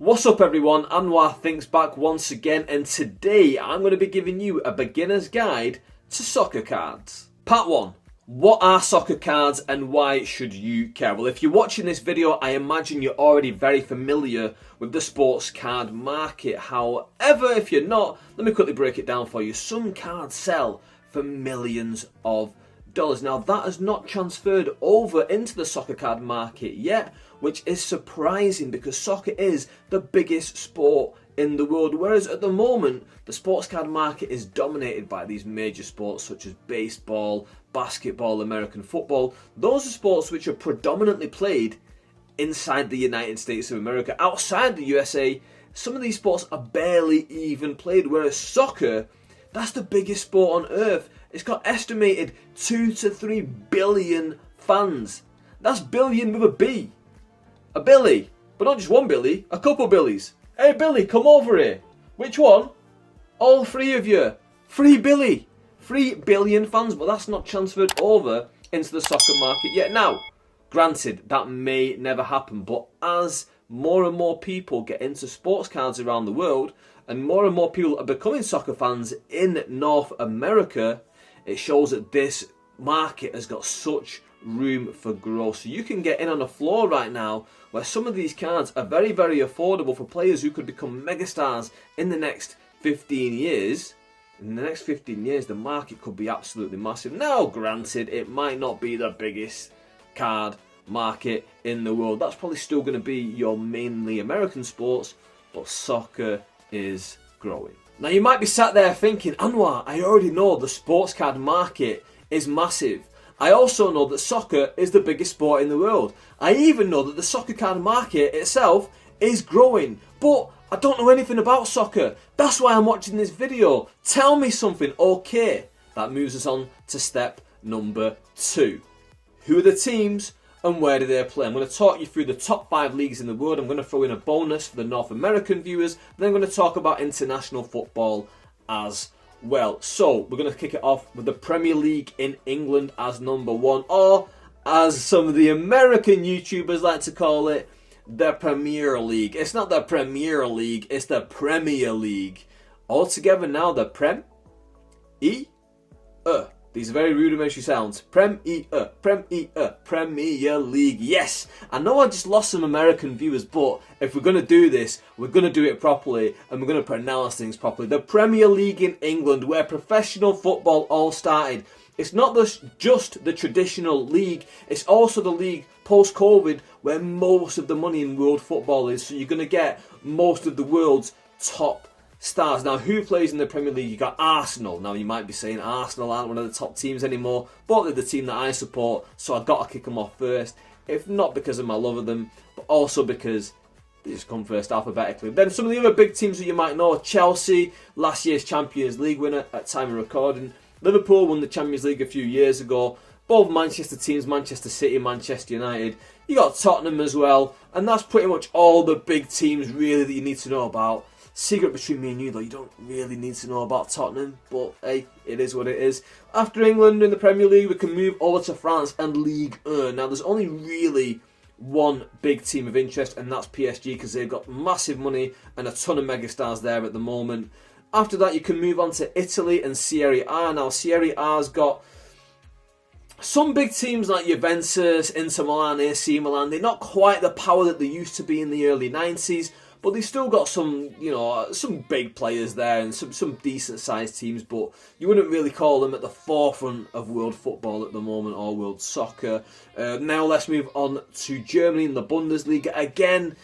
What's up everyone, Anwar Thinks back once again, and today I'm going to be giving you a beginner's guide to soccer cards. Part 1. What are soccer cards and why should you care? Well, if you're watching this video, I imagine you're already very familiar with the sports card market. However, if you're not, let me quickly break it down for you. Some cards sell for millions of dollars. Now, that has not transferred over into the soccer card market yet, which is surprising because soccer is the biggest sport in the world, whereas at the moment the sports card market is dominated by these major sports such as baseball, basketball, American football. Those are sports which are predominantly played inside the United States of America. Outside the USA, some of these sports are barely even played, whereas soccer, that's the biggest sport on earth. It's got estimated 2 to 3 billion fans. That's billion with a B. A Billy, but not just one Billy, a couple Billies. Hey Billy, come over here. Which one? All three of you. Free Billy. 3 billion fans, but that's not transferred over into the soccer market yet. Now, granted, that may never happen, but as more and more people get into sports cards around the world, and more people are becoming soccer fans in North America, it shows that this market has got such room for growth. So you can get in on the floor right now where some of these cards are very, very affordable for players who could become megastars in the next 15 years. In the next 15 years, the market could be absolutely massive. Now, granted, it might not be the biggest card market in the world. That's probably still going to be your mainly American sports, but soccer is growing. Now, you might be sat there thinking, Anwar, I already know the sports card market is massive. I also know that soccer is the biggest sport in the world. I even know that the soccer card market itself is growing. But I don't know anything about soccer. That's why I'm watching this video. Tell me something. Okay, that moves us on to step number 2. Who are the teams and where do they play? I'm going to talk you through the top 5 leagues in the world. I'm going to throw in a bonus for the North American viewers. Then I'm going to talk about international football as well. So we're going to kick it off with the Premier League in England as number 1, or as some of the American YouTubers like to call it, the Premier League. It's not the Premier League, it's the Premier League. All together now, the Prem E These are very rudimentary sounds. Premier League. Yes, I know I just lost some American viewers, but if we're going to do this, we're going to do it properly, and we're going to pronounce things properly. The Premier League in England, where professional football all started. It's not just the traditional league, it's also the league post-COVID where most of the money in world football is. So you're going to get most of the world's top stars. Now, who plays in the Premier League? You got Arsenal. Now, you might be saying Arsenal aren't one of the top teams anymore, but they're the team that I support, so I've got to kick them off first. If not because of my love of them, but also because they just come first alphabetically. Then some of the other big teams that you might know: Chelsea, last year's Champions League winner at time of recording. Liverpool won the Champions League a few years ago. Both Manchester teams, Manchester City, Manchester United. You got Tottenham as well, and that's pretty much all the big teams really that you need to know about. Secret between me and you though, you don't really need to know about Tottenham, but hey, it is what it is. After England in the Premier League, we can move over to France and Ligue 1. Now, there's only really one big team of interest, and that's PSG, because they've got massive money and a ton of megastars there at the moment. After that, you can move on to Italy and Serie A. Now, Serie A's got some big teams like Juventus, Inter Milan, AC Milan. They're not quite the power that they used to be in the early 90s, but they've still got some, some big players there and some decent-sized teams, but you wouldn't really call them at the forefront of world football at the moment, or world soccer. Now let's move on to Germany in the Bundesliga. Again,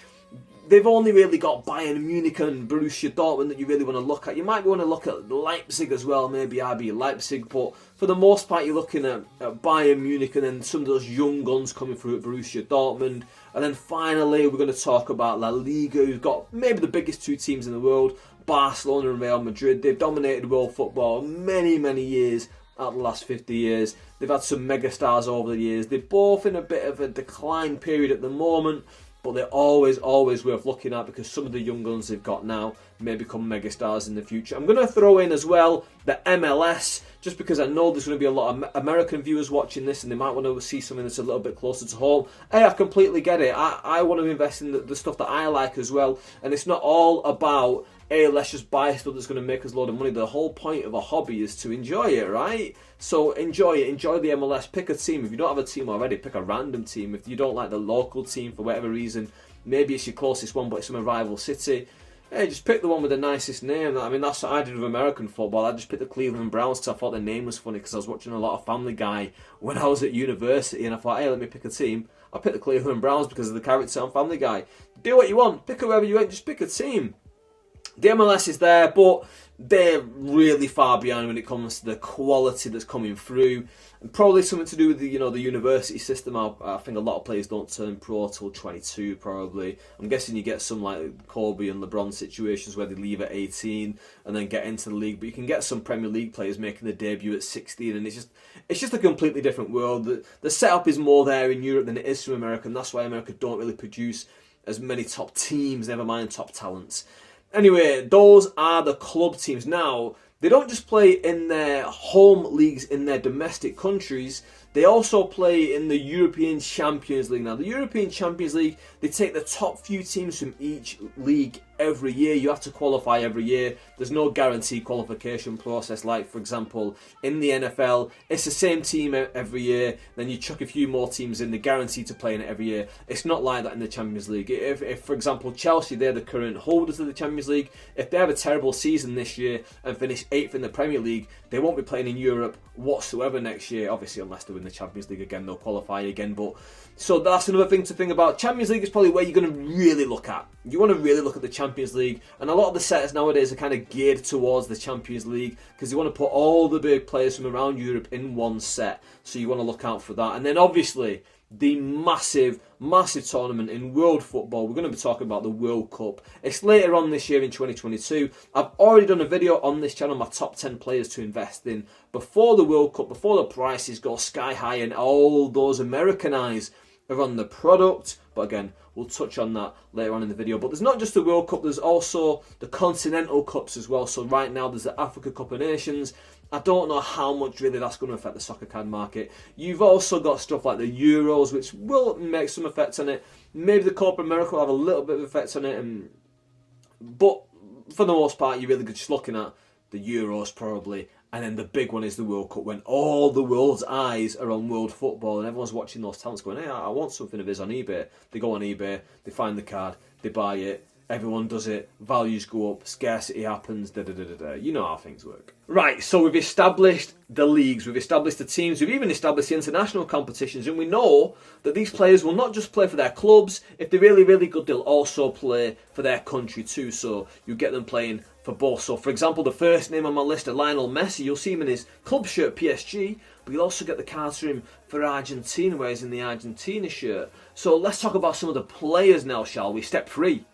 they've only really got Bayern Munich and Borussia Dortmund that you really want to look at. You might want to look at Leipzig as well, maybe RB Leipzig, but for the most part you're looking at Bayern Munich and then some of those young guns coming through at Borussia Dortmund. And then finally we're going to talk about La Liga, who've got maybe the biggest 2 teams in the world, Barcelona and Real Madrid. They've dominated world football many, many years out of the last 50 years. They've had some megastars over the years. They're both in a bit of a decline period at the moment, but they're always worth looking at because some of the young guns they've got now may become megastars in the future. I'm going to throw in as well the MLS, just because I know there's going to be a lot of American viewers watching this and they might want to see something that's a little bit closer to home. Hey, I completely get it. I want to invest in the stuff that I like as well, and it's not all about, hey, let's just buy stuff that's going to make us a load of money. The whole point of a hobby is to enjoy it, right? So enjoy it. Enjoy the MLS. Pick a team. If you don't have a team already, pick a random team. If you don't like the local team for whatever reason, maybe it's your closest one, but it's from a rival city, hey, just pick the one with the nicest name. I mean, that's what I did with American football. I just picked the Cleveland Browns because I thought the name was funny, because I was watching a lot of Family Guy when I was at university, and I thought, hey, let me pick a team. I picked the Cleveland Browns because of the character on Family Guy. Do what you want. Pick whoever you want. Just pick a team. The MLS is there, but they're really far behind when it comes to the quality that's coming through. And probably something to do with the university system. I think a lot of players don't turn pro till 22 probably. I'm guessing you get some like Kobe and LeBron situations where they leave at 18 and then get into the league. But you can get some Premier League players making their debut at 16, and it's just a completely different world. The setup is more there in Europe than it is from America, and that's why America don't really produce as many top teams, never mind top talents. Anyway, those are the club teams. Now, they don't just play in their home leagues in their domestic countries, they also play in the European Champions League. Now, the European Champions League, they take the top few teams from each league every year. You have to qualify every year. There's no guaranteed qualification process like, for example, in the NFL. It's the same team every year. Then you chuck a few more teams in. They're guaranteed to play in it every year. It's not like that in the Champions League. If for example, Chelsea, they're the current holders of the Champions League. If they have a terrible season this year and finish 8th in the Premier League, they won't be playing in Europe whatsoever next year. Obviously, unless they win the Champions League again, they'll qualify again. But so that's another thing to think about. Champions League is probably where you're going to really look at. You want to really look at the Champions League, and a lot of the setters nowadays are kind of geared towards the Champions League because you want to put all the big players from around Europe in one set. So you want to look out for that. And then obviously the massive tournament in world football. We're going to be talking about the World Cup. It's later on this year in 2022. I've already done a video on this channel, my top 10 players to invest in before the World Cup, before the prices go sky high and all those American eyes are on the product. But again, we'll touch on that later on in the video. But there's not just the World Cup, there's also the Continental Cups as well. So right now there's the Africa Cup of Nations. I don't know how much really that's going to affect the soccer card market. You've also got stuff like the Euros, which will make some effect on it. Maybe the Copa America will have a little bit of effect on it. But for the most part, you're really just looking at the Euros probably. And then the big one is the World Cup, when all the world's eyes are on world football and everyone's watching those talents going, hey, I want something of his on eBay. They go on eBay, they find the card, they buy it, everyone does it, values go up, scarcity happens, You know how things work. Right, so we've established the leagues, we've established the teams, we've even established the international competitions, and we know that these players will not just play for their clubs. If they're really, really good, they'll also play for their country too, so you get them playing for both. So, for example, the first name on my list is Lionel Messi. You'll see him in his club shirt, PSG, but you'll also get the cards for him for Argentina, where he's in the Argentina shirt. So let's talk about some of the players now, shall we? Step 3.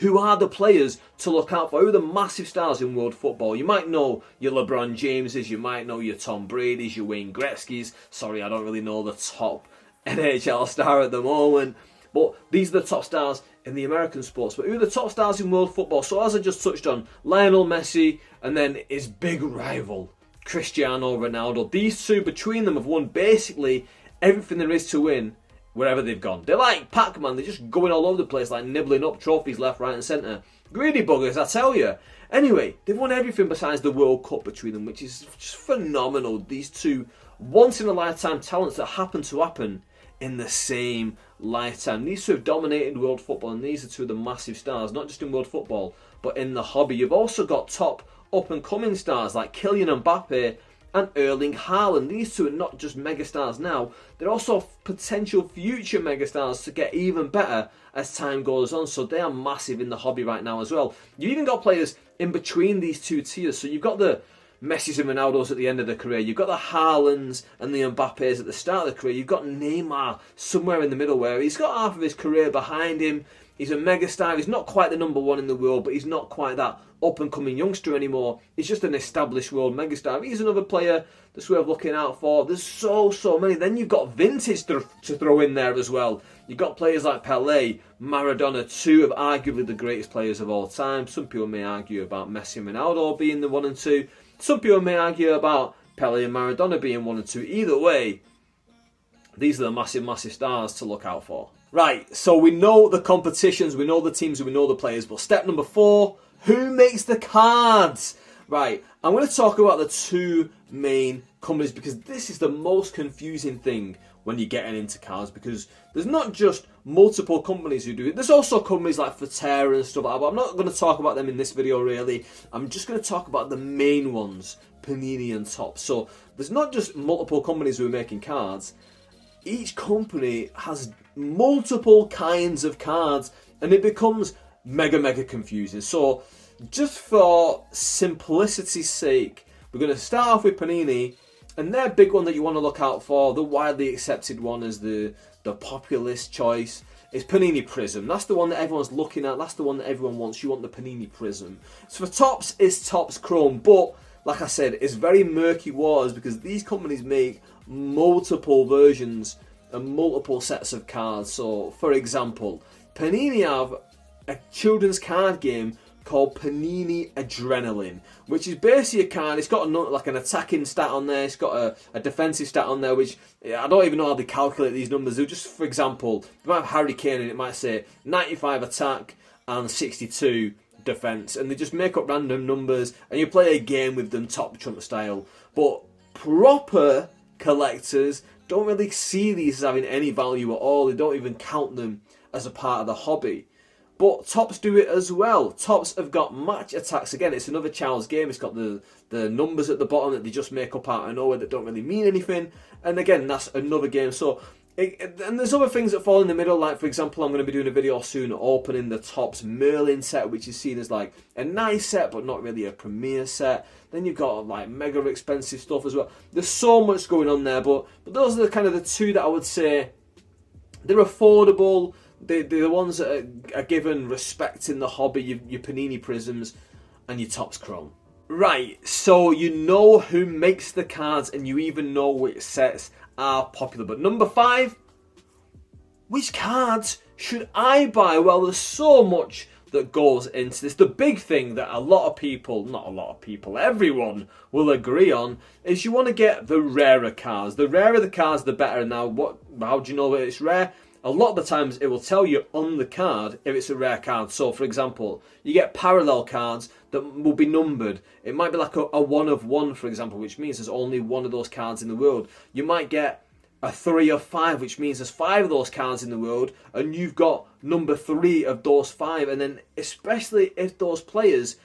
Who are the players to look out for? Who are the massive stars in world football? You might know your LeBron Jameses, you might know your Tom Brady's, your Wayne Gretzky's. Sorry, I don't really know the top NHL star at the moment. But these are the top stars in the American sports. But who are the top stars in world football? So as I just touched on, Lionel Messi and then his big rival, Cristiano Ronaldo. These two, between them, have won basically everything there is to win wherever they've gone. They're like Pac-Man, they're just going all over the place, like nibbling up trophies left, right and centre. Greedy buggers, I tell you. Anyway, they've won everything besides the World Cup between them, which is just phenomenal. These two once-in-a-lifetime talents that happen to happen in the same lifetime. These two have dominated world football, and these are two of the massive stars, not just in world football, but in the hobby. You've also got top up-and-coming stars like Kylian Mbappe and Erling Haaland. These two are not just megastars now, they're also potential future megastars to get even better as time goes on. So they are massive in the hobby right now as well. You've even got players in between these two tiers. So you've got the Messis and Ronaldos at the end of their career. You've got the Haalands and the Mbappes at the start of the career. You've got Neymar somewhere in the middle where he's got half of his career behind him. He's a megastar. He's not quite the number one in the world, but he's not quite that up-and-coming youngster anymore. He's just an established world megastar. He's another player that's worth looking out for. There's so many. Then you've got vintage to throw in there as well. You've got players like Pelé, Maradona, two of arguably the greatest players of all time. Some people may argue about Messi and Ronaldo being the 1 and 2. Some people may argue about Pele and Maradona being 1 and 2. Either way, these are the massive, massive stars to look out for. Right, so we know the competitions, we know the teams, and we know the players, but step number 4, who makes the cards? Right, I'm going to talk about the 2 main companies because this is the most confusing thing when you're getting into cards, because there's not just multiple companies who do it. There's also companies like Forterra and stuff like that, but I'm not going to talk about them in this video really. I'm just going to talk about the main ones, Panini and Topps. So there's not just multiple companies who are making cards. Each company has multiple kinds of cards and it becomes mega confusing. So just for simplicity's sake, we're going to start off with Panini, and their big one that you want to look out for, the widely accepted one as the populist choice, is Panini Prism. That's the one that everyone's looking at, that's the one that everyone wants. You want the Panini Prism. So for Topps, it's Topps Chrome, but like I said, it's very murky waters because these companies make multiple versions and multiple sets of cards. So for example, Panini have a children's card game called Panini Adrenaline, which is basically a card. It's got like an attacking stat on there, it's got a defensive stat on there, which I don't even know how they calculate these numbers. They'll just, for example, they might have Harry Kane and it might say 95 attack and 62 defense, and they just make up random numbers and you play a game with them top trump style. But proper collectors don't really see these as having any value at all. They don't even count them as a part of the hobby. But Topps do it as well. Topps have got match attacks. Again, it's another child's game. It's got the numbers at the bottom that they just make up out of nowhere that don't really mean anything. And again, that's another game. So, and there's other things that fall in the middle. Like, for example, I'm going to be doing a video soon opening the Topps Merlin set, which is seen as like a nice set, but not really a premier set. Then you've got like mega expensive stuff as well. There's so much going on there, but those are the kind of the 2 that I would say they're affordable. They're the ones that are given respect in the hobby, your Panini Prisms and your Topps Chrome. Right, so you know who makes the cards and you even know which sets are popular. But number 5, which cards should I buy? Well, there's so much that goes into this. The big thing that a lot of people, not a lot of people, everyone will agree on is you want to get the rarer cards. The rarer the cards, the better. Now, how do you know that it's rare? A lot of the times it will tell you on the card if it's a rare card. So for example, you get parallel cards that will be numbered. It might be like a 1 of 1, for example, which means there's only 1 of those cards in the world. You might get a 3 of 5, which means there's 5 of those cards in the world, and you've got number 3 of those 5. And then especially if those players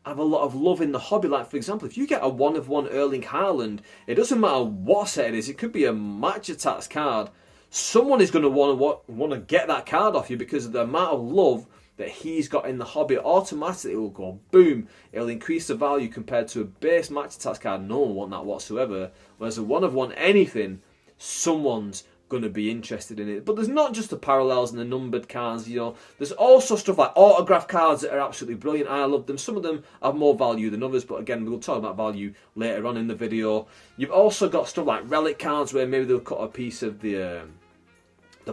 have a lot of love in the hobby, like for example, if you get a 1 of 1 Erling Haaland, it doesn't matter what set it is. It could be a match attacks card. Someone is going to want to get that card off you because of the amount of love that he's got in the hobby. Automatically it will go boom. It'll increase the value compared to a base match attacks card. No one will want that whatsoever. Whereas a 1 of 1 anything, someone's going to be interested in it. But there's not just the parallels and the numbered cards, you know. There's also stuff like autograph cards that are absolutely brilliant. I love them. Some of them have more value than others, but again, we'll talk about value later on in the video. You've also got stuff like relic cards where maybe they'll cut a piece of the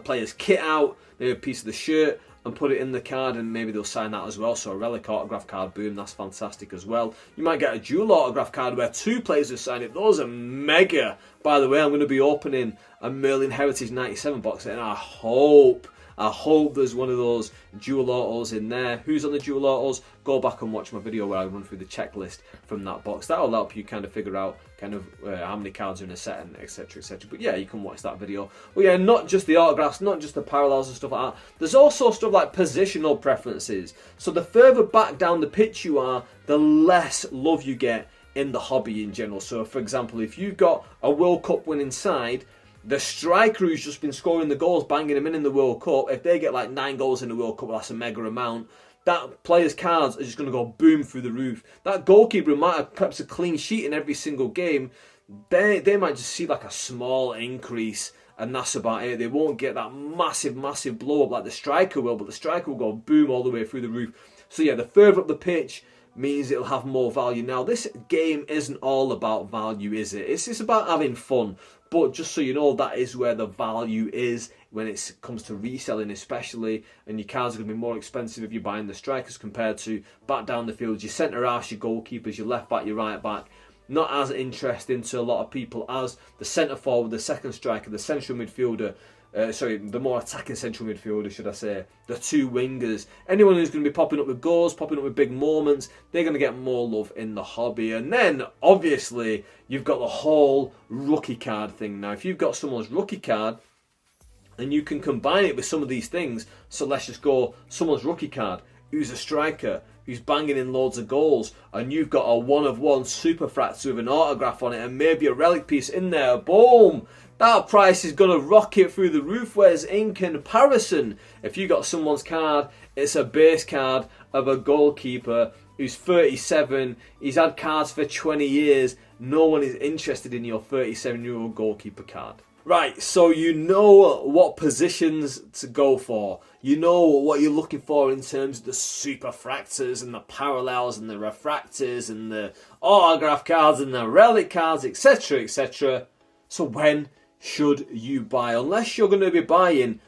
player's kit out, maybe a piece of the shirt, and put it in the card, and maybe they'll sign that as well. So a relic autograph card, boom, that's fantastic as well. You might get a dual autograph card where 2 players have signed it. Those are mega. By the way, I'm going to be opening a Merlin Heritage 97 box set, and I hope there's one of those dual autos in there. Who's on the dual autos? Go back and watch my video where I run through the checklist from that box. That'll help you kind of figure out kind of how many cards are in a set and etc, etc. But yeah, you can watch that video. But yeah, not just the autographs, not just the parallels and stuff like that. There's also stuff like positional preferences. So the further back down the pitch you are, the less love you get in the hobby in general. So for example, if you've got a World Cup winning side, the striker who's just been scoring the goals, banging them in the World Cup, if they get like 9 goals in the World Cup, well, that's a mega amount. That player's cards are just going to go boom through the roof. That goalkeeper might have perhaps a clean sheet in every single game. They might just see like a small increase, and that's about it. They won't get that massive blow up like the striker will, but the striker will go boom all the way through the roof. So yeah, the further up the pitch means it'll have more value. Now, this game isn't all about value, is it? It's about having fun. But just so you know, that is where the value is when it comes to reselling especially. And your cards are going to be more expensive if you're buying the strikers compared to back down the field, your centre-halves, your goalkeepers, your left back, your right back. not as interesting to a lot of people as the centre forward, the second striker, the central midfielder. The more attacking central midfielder, should I say, the two wingers. Anyone who's going to be popping up with goals, popping up with big moments, they're going to get more love in the hobby. And then, obviously, you've got the whole rookie card thing. Now, if you've got someone's rookie card, and you can combine it with some of these things, so let's just go someone's rookie card, who's a striker, who's banging in loads of goals, and you've got a one-of-one Superfractor with an autograph on it, and maybe a relic piece in there, boom! That price is going to rocket through the roof. Whereas in comparison, if you got someone's card, it's a base card of a goalkeeper who's 37, he's had cards for 20 years, no one is interested in your 37-year-old goalkeeper card. Right, so you know what positions to go for. You know what you're looking for in terms of the Superfractors and the parallels and the refractors and the autograph cards and the relic cards, etc, etc. So when should you buy? Unless you're going to be buying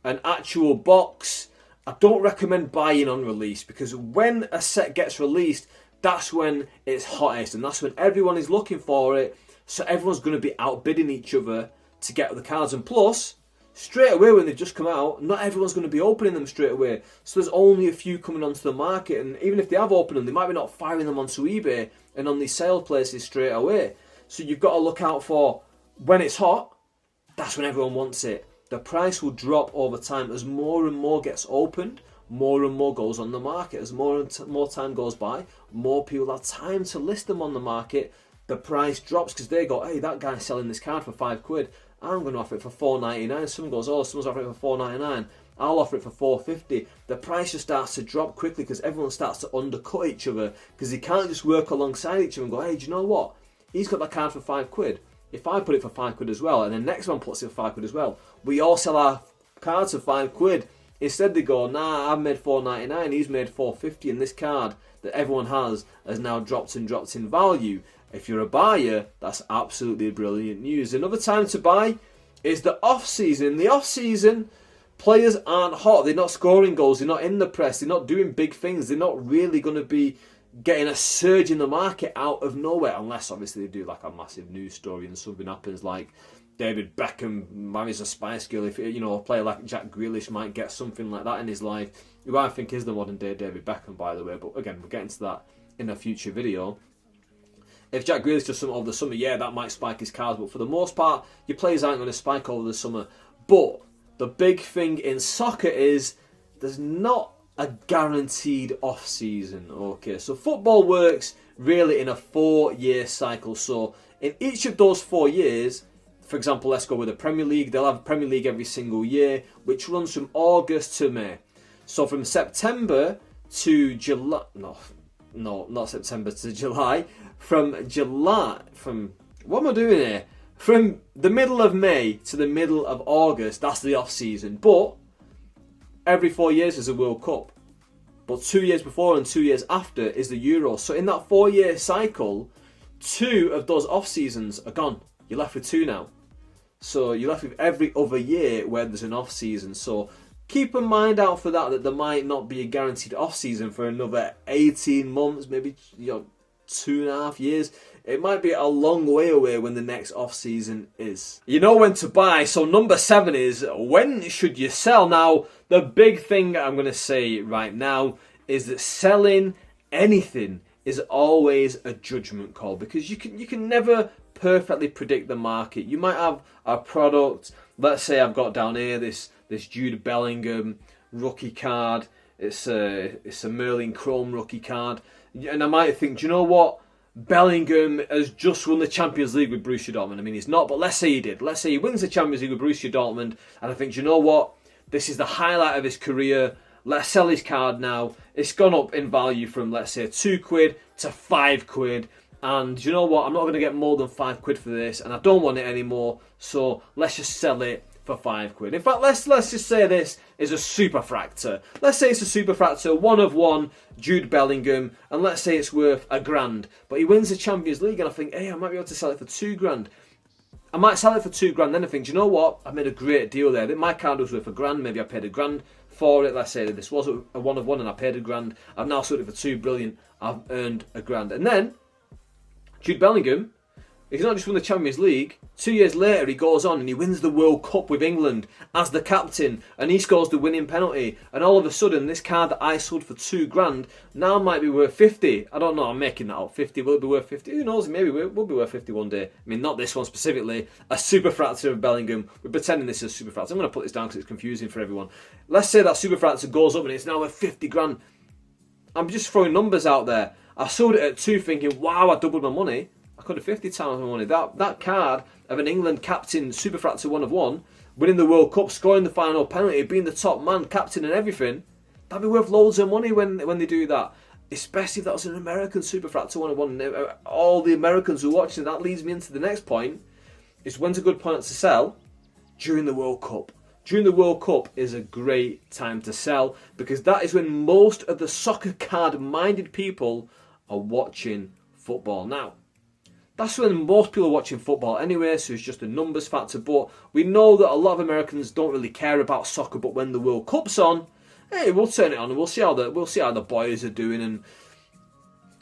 an actual box, I don't recommend buying on release, because when a set gets released, that's when it's hottest and that's when everyone is looking for it. So everyone's going to be outbidding each other to get the cards. And plus, straight away when they've just come out, not everyone's going to be opening them straight away. So there's only a few coming onto the market, and even if they have opened them, they might be not firing them onto eBay and on these sale places straight away. So you've got to look out for when it's hot, that's when everyone wants it. The price will drop over time as more and more gets opened, more and more goes on the market. As more and more time goes by, more people have time to list them on the market. The price drops because they go, hey, that guy's selling this card for £5. I'm going to offer it for £4.99. Someone goes, oh, someone's offering it for £4.99. I'll offer it for £4.50. The price just starts to drop quickly because everyone starts to undercut each other, because they can't just work alongside each other and go, hey, do you know what? He's got that card for £5. If I put it for £5 as well, and the next one puts it for £5 as well, we all sell our cards for £5. Instead they go, nah, I've made £4.99, he's made £4.50, and this card that everyone has now dropped in value. If you're a buyer, that's absolutely brilliant news. Another time to buy is the off-season. In the off-season, players aren't hot, they're not scoring goals, they're not in the press, they're not doing big things, they're not really going to be getting a surge in the market out of nowhere, unless obviously they do like a massive news story and something happens, like David Beckham marries a Spice Girl. If a player like Jack Grealish might get something like that in his life, who I think is the modern day David Beckham, by the way, but again, we'll get into that in a future video. If Jack Grealish does something over the summer, yeah, that might spike his cards, but for the most part, your players aren't going to spike over the summer. But the big thing in soccer is there's not a guaranteed off-season. Okay, so football works really in a 4-year cycle. So in each of those 4 years, for example, let's go with the Premier League, they'll have Premier League every single year, which runs from August to May. So from September to July, not September to July, from what am I doing here? From the middle of May to the middle of August, that's the off-season. But every 4 years is a World Cup. But 2 years before and 2 years after is the Euros. So in that 4-year cycle, 2 of those off-seasons are gone. You're left with 2 now. So you're left with every other year where there's an off-season. So keep a mind out for that there might not be a guaranteed off-season for another 18 months, maybe 2.5 years. It might be a long way away when the next off-season is. You know when to buy. So number 7 is, when should you sell? Now, the big thing I'm going to say right now is that selling anything is always a judgment call, because you can never perfectly predict the market. You might have a product, let's say I've got down here this Jude Bellingham rookie card. It's a Merlin Chrome rookie card, and I might think, do you know what? Bellingham has just won the Champions League with Borussia Dortmund. I mean, he's not, but let's say he did. Let's say he wins the Champions League with Borussia Dortmund, and I think, do you know what? This is the highlight of his career. Let's sell his card now. It's gone up in value from, let's say, £2 to £5. And do you know what? I'm not going to get more than £5 for this, and I don't want it anymore. So let's just sell it for £5. In fact, let's just say this is a Superfractor. Let's say it's a Superfractor, 1/1, Jude Bellingham, and let's say it's worth £1,000. But he wins the Champions League, and I think, hey, I might be able to sell it for £2,000. I might sell it for £2,000, then I think, do you know what? I made a great deal there. My card was worth £1,000, maybe I paid £1,000 for it. Let's say this was a 1/1 and I paid £1,000. I've now sold it for £2,000,000. I've earned £1,000. And then, Jude Bellingham, he's not just won the Champions League. 2 years later, he goes on and he wins the World Cup with England as the captain, and he scores the winning penalty. And all of a sudden, this card that I sold for £2,000 now might be worth 50. I don't know. I'm making that up. 50. Will it be worth 50? Who knows? Maybe it will be worth 50 one day. I mean, not this one specifically. A superfractor of Bellingham. We're pretending this is a superfractor. I'm going to put this down because it's confusing for everyone. Let's say that superfractor goes up and it's now worth 50 grand. I'm just throwing numbers out there. I sold it at 2, thinking, wow, I doubled my money. I could have 50 times my money. That card of an England captain, superfractor 1 of 1, winning the World Cup, scoring the final penalty, being the top man, captain and everything, that'd be worth loads of money when they do that. Especially if that was an American superfractor 1 of 1. All the Americans who are watching, that leads me into the next point, is when's a good point to sell? During the World Cup. During the World Cup is a great time to sell, because that is when most of the soccer card-minded people are watching football. Now, that's when most people are watching football anyway, so it's just a numbers factor. But we know that a lot of Americans don't really care about soccer, but when the World Cup's on, hey, we'll turn it on and we'll see how the boys are doing, and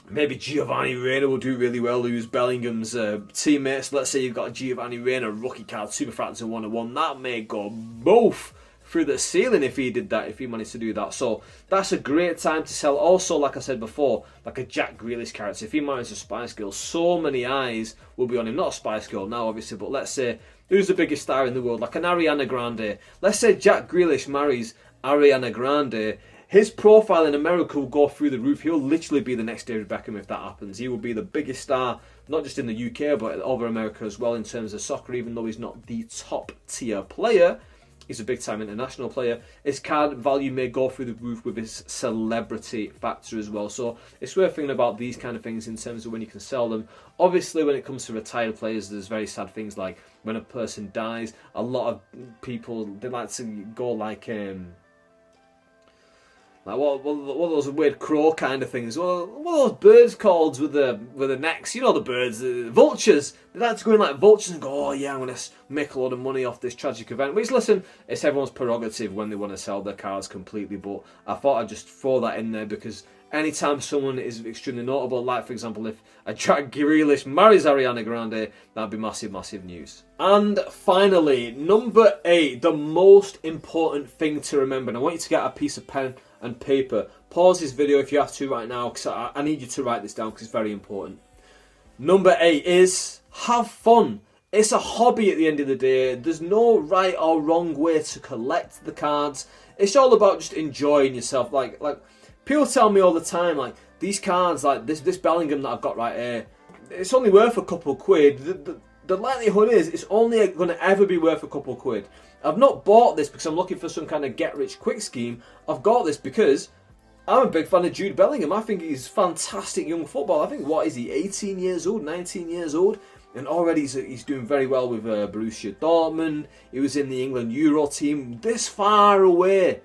maybe Giovanni Reyna will do really well, who's Bellingham's teammates. Let's say you've got Giovanni Reyna, rookie card, superfractor 1 of 1. That may go both through the ceiling if he did that, if he managed to do that. So that's a great time to sell. Also, like I said before, like a Jack Grealish character, if he marries a Spice Girl, so many eyes will be on him. Not a Spice Girl now, obviously, but let's say, who's the biggest star in the world? Like an Ariana Grande. Let's say Jack Grealish marries Ariana Grande. His profile in America will go through the roof. He'll literally be the next David Beckham if that happens. He will be the biggest star, not just in the UK, but over America as well in terms of soccer, even though he's not the top tier player. He's a big-time international player. His card value may go through the roof with his celebrity factor as well. So it's worth thinking about these kind of things in terms of when you can sell them. Obviously, when it comes to retired players, there's very sad things like when a person dies. A lot of people, they like to go like what are those weird crow kind of things? What are those birds called with the necks? You know the birds, vultures. They like to go in like vultures and go, oh yeah, I'm going to make a lot of money off this tragic event. Which, listen, it's everyone's prerogative when they want to sell their cards completely. But I thought I'd just throw that in there because anytime someone is extremely notable, like for example, if a Jack Grealish marries Ariana Grande, that'd be massive, massive news. And finally, number 8, the most important thing to remember. And I want you to get a piece of pen and paper. Pause this video if you have to right now, because I need you to write this down because it's very important. Number 8 is have fun. It's a hobby at the end of the day. There's no right or wrong way to collect the cards. It's all about just enjoying yourself. Like people tell me all the time, like these cards, like this Bellingham that I've got right here, it's only worth a couple of quid. The likelihood is it's only going to ever be worth a couple of quid. I've not bought this because I'm looking for some kind of get-rich-quick scheme. I've got this because I'm a big fan of Jude Bellingham. I think he's fantastic young football. I think, what is he, 18 years old, 19 years old? And already he's doing very well with Borussia Dortmund. He was in the England Euro team, this far away.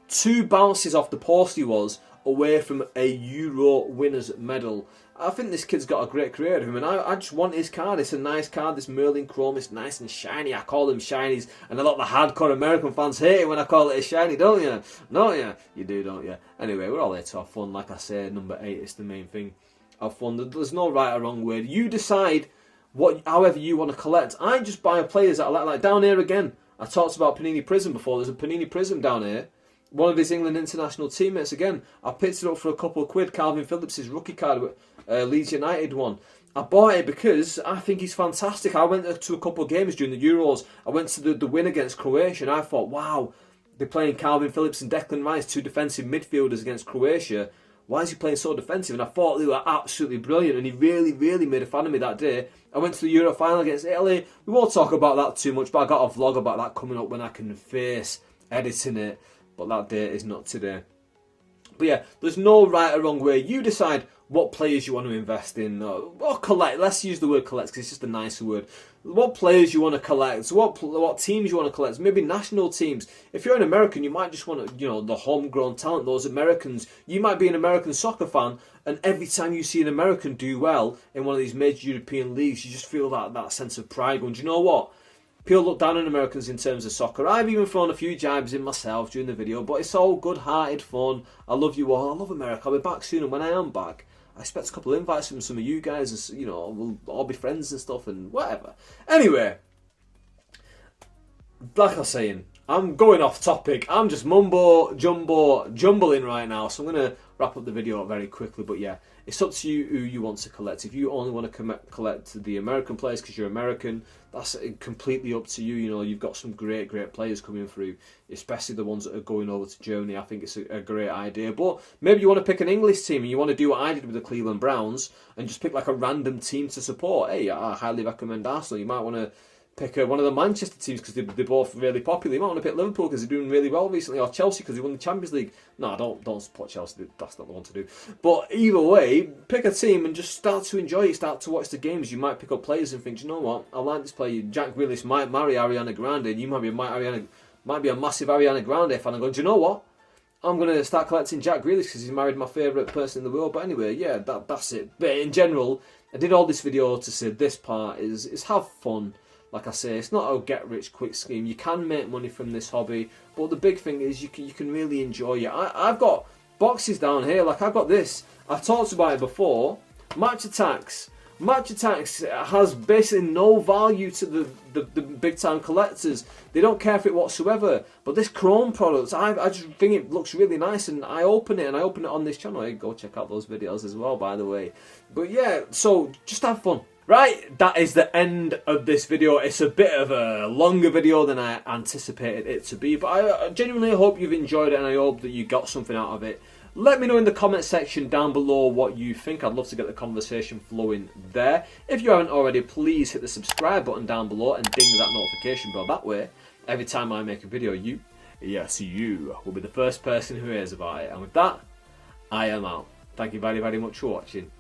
2 bounces off the post he was away from a Euro winners medal. I think this kid's got a great career of him, and I just want his card. It's a nice card, this Merlin Chrome. It's nice and shiny. I call them shinies, and a lot of the hardcore American fans hate it when I call it a shiny, don't you? Don't you? You do, don't you? Anyway, we're all here to have fun. Like I said, number 8 is the main thing. Have fun. There's no right or wrong way. You decide however you want to collect. I just buy players that I like down here again. I talked about Panini Prism before. There's a Panini Prism down here. One of his England international teammates again. I picked it up for a couple of quid. Calvin Phillips' rookie card, Leeds United one. I bought it because I think he's fantastic. I went to a couple of games during the Euros. I went to the win against Croatia, and I thought, wow, they're playing Calvin Phillips and Declan Rice, 2 defensive midfielders against Croatia. Why is he playing so defensive? And I thought they were absolutely brilliant, and he really, really made a fan of me that day. I went to the Euro final against Italy. We won't talk about that too much, but I got a vlog about that coming up when I can face editing it. But that day is not today. But yeah, there's no right or wrong way. You decide what players you want to invest in or collect. Let's use the word collect because it's just a nicer word. What players you want to collect, what teams you want to collect, maybe national teams. If you're an American, you might just want to, the homegrown talent, those Americans. You might be an American soccer fan, and every time you see an American do well in one of these major European leagues, you just feel that sense of pride going, do you know what? People look down on Americans in terms of soccer. I've even thrown a few jibes in myself during the video, but it's all good-hearted fun. I love you all. I love America. I'll be back soon, and when I am back, I expect a couple of invites from some of you guys, and you know, we'll all be friends and stuff and whatever. Anyway, like I was saying, I'm going off topic. I'm just jumbling right now, so I'm going to wrap up the video very quickly. But yeah, it's up to you who you want to collect. If you only want to collect the American players because you're American, that's completely up to you. You know, you've got some great players coming through, especially the ones that are going over to Germany. I think it's a great idea. But maybe you want to pick an English team and you want to do what I did with the Cleveland Browns and just pick like a random team to support. Hey, I highly recommend Arsenal. You might want to pick one of the Manchester teams because they're both really popular. You might want to pick Liverpool because they're doing really well recently, or Chelsea because they won the Champions League. No, don't support Chelsea. That's not the one to do. But either way, pick a team and just start to enjoy it. Start to watch the games. You might pick up players and think, you know what, I like this player. Jack Grealish might marry Ariana Grande, and you might be a massive Ariana Grande fan. And go, do you know what? I'm going to start collecting Jack Grealish because he's married my favourite person in the world. But anyway, yeah, that's it. But in general, I did all this video to say this part is have fun. Like I say, it's not a get-rich-quick scheme. You can make money from this hobby, but the big thing is you can really enjoy it. I've got boxes down here. Like, I've got this. I've talked about it before. Match Attacks. Match Attacks has basically no value to the big-time collectors. They don't care for it whatsoever. But this Chrome product, I just think it looks really nice, and I open it on this channel. Hey, go check out those videos as well, by the way. But yeah, so just have fun. Right, that is the end of this video. It's a bit of a longer video than I anticipated it to be, but I genuinely hope you've enjoyed it and I hope that you got something out of it. Let me know in the comment section down below what you think. I'd love to get the conversation flowing there. If you haven't already, please hit the subscribe button down below and ding that notification bell. That way, every time I make a video, you will be the first person who hears about it. And with that, I am out. Thank you very much for watching.